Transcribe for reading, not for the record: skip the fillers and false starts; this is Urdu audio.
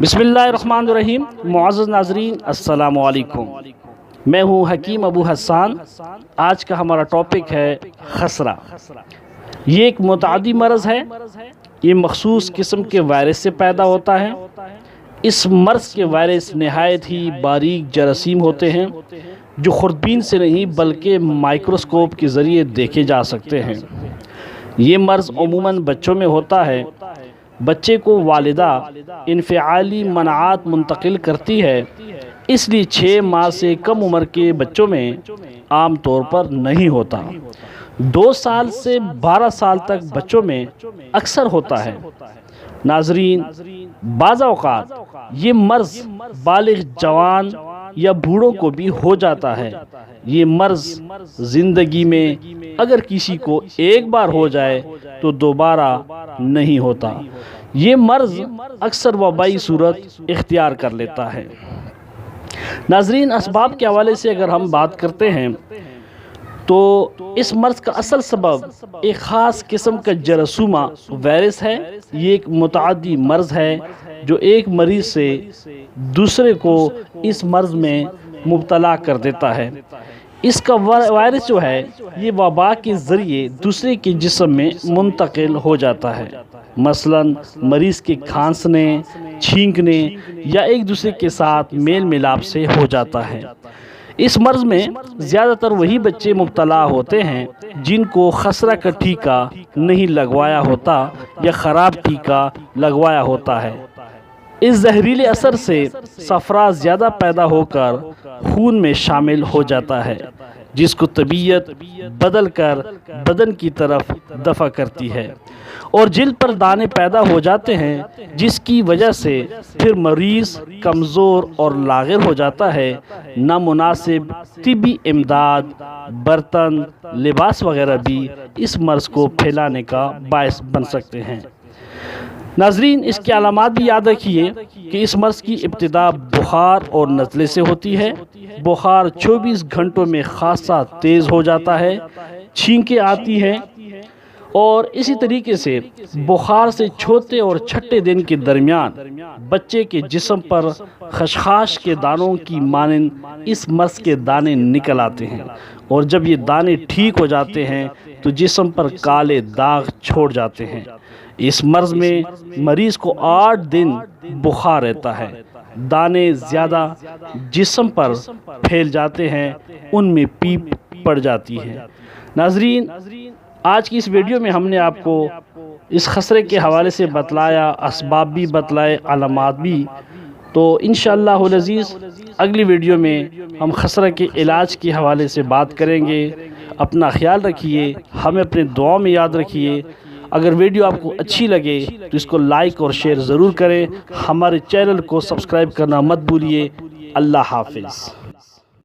بسم اللہ الرحمن الرحیم۔ معزز ناظرین السلام علیکم، میں ہوں حکیم ابو حسان۔ آج کا ہمارا ٹاپک ہے خسرہ۔ یہ ایک متعدی مرض ہے، یہ مخصوص قسم کے وائرس سے پیدا ہوتا ہے۔ اس مرض کے وائرس نہایت ہی باریک جراثیم ہوتے ہیں جو خوردبین سے نہیں بلکہ مائکروسکوپ کے ذریعے دیکھے جا سکتے ہیں۔ یہ مرض عموماً بچوں میں ہوتا ہے۔ بچے کو والدہ انفعالی مناعات منتقل کرتی ہے، اس لیے 6 ماہ سے کم عمر کے بچوں میں عام طور پر نہیں ہوتا۔ 2 سال سے 12 سال تک بچوں میں اکثر ہوتا ہے۔ ناظرین، بعض اوقات یہ مرض بالغ جوان یا بوڑھوں کو بھی ہو جاتا ہے۔ یہ مرض زندگی میں اگر کسی کو ایک بار ہو جائے تو دوبارہ نہیں ہوتا۔ یہ مرض اکثر وبائی صورت اختیار کر لیتا ہے۔ ناظرین، اسباب کے حوالے سے اگر ہم بات کرتے ہیں تو اس مرض کا اصل سبب ایک خاص قسم کا جراثیمہ وائرس ہے۔ یہ ایک متعدی مرض ہے جو ایک مریض سے دوسرے کو اس مرض میں مبتلا کر دیتا ہے۔ اس کا وائرس جو ہے یہ وبا کے ذریعے دوسرے کے جسم میں منتقل ہو جاتا ہے، مثلا مریض کے کھانسنے، چھینکنے یا ایک دوسرے کے ساتھ میل ملاپ سے ہو جاتا ہے۔ اس مرض میں زیادہ تر وہی بچے مبتلا ہوتے ہیں جن کو خسرہ کا ٹیکہ نہیں لگوایا ہوتا یا خراب ٹیکہ لگوایا ہوتا ہے۔ اس زہریلے اثر سے صفرا زیادہ پیدا ہو کر خون میں شامل ہو جاتا ہے، جس کو طبیعت بدل کر بدن کی طرف دفع کرتی ہے اور جلد پر دانے پیدا ہو جاتے ہیں، جس کی وجہ سے پھر مریض کمزور اور لاغر ہو جاتا ہے۔ نامناسب طبی امداد، برتن، لباس وغیرہ بھی اس مرض کو پھیلانے کا باعث بن سکتے ہیں۔ ناظرین، اس کے علامات بھی یاد رکھیے کہ اس مرض کی ابتدا بخار اور نزلے سے ہوتی ہے۔ بخار 24 گھنٹوں میں خاصا تیز ہو جاتا ہے، چھینکیں آتی ہیں، اور اسی طریقے سے بخار سے چوتھے اور چھٹے دن کے درمیان بچے کے جسم پر خشخاش کے دانوں کی مانند اس مرض کے دانے نکل آتے ہیں، اور جب یہ دانے ٹھیک ہو جاتے ہیں تو جسم پر کالے داغ چھوڑ جاتے ہیں۔ اس مرض میں مریض کو 8 دن بخار رہتا ہے، دانے زیادہ جسم پر پھیل جاتے ہیں، ان میں پیپ پڑ جاتی ہے۔ ناظرین، آج کی اس ویڈیو میں ہم نے آپ کو اس خسرے کے حوالے سے بتلایا، اسباب بھی بتلائے، علامات بھی۔ تو انشاءاللہ العزیز اگلی ویڈیو میں ہم خسرہ کے علاج کے حوالے سے بات کریں گے۔ اپنا خیال رکھیے، ہمیں اپنے دعاؤں میں یاد رکھیے۔ اگر ویڈیو آپ کو اچھی لگے تو اس کو لائک اور شیئر ضرور کریں۔ ہمارے چینل کو سبسکرائب کرنا مت بھولیے۔ اللہ حافظ۔